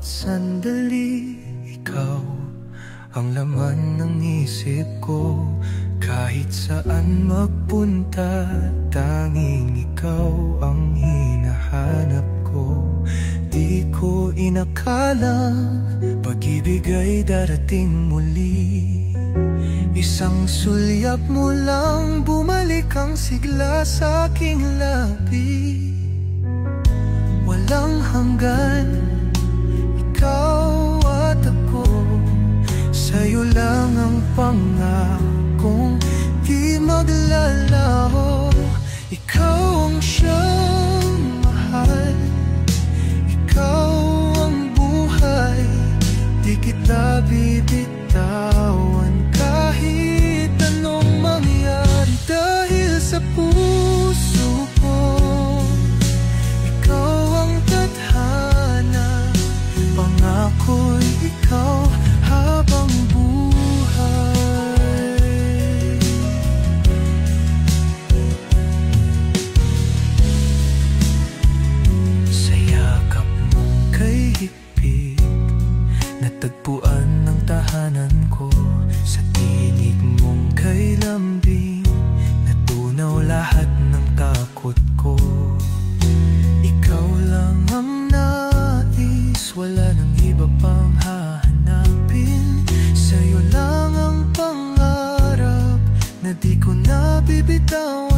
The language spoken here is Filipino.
bawat sandali, ikaw ang laman ng isip ko. Kahit saan magpunta, tanging ikaw ang hinahanap ko. Di ko inakalang pag-ibig ay darating muli. Isang sulyap mo lang, bumalik ang sigla sa aking labi. Walang hanggan, ikaw at ako. Sa'yo lang ang pangakong di maglalaho. Ikaw ang siyang mahal, ikaw ang buhay. Di kita bibitawan kahit anong mangyari. Dahil sa puso ko, ikaw ang tadhana. Pangako'y ikaw habang buhay. Sa yakap mong kay higpit, natagpuan ng tahanan ko. Sa tinig mong kay lambing, natunaw lahat ng takot ko. Ikaw lang ang nais, wala nang iba pang hahanapin. Sa'yo lang ang pangarap na di ko nabibitawan.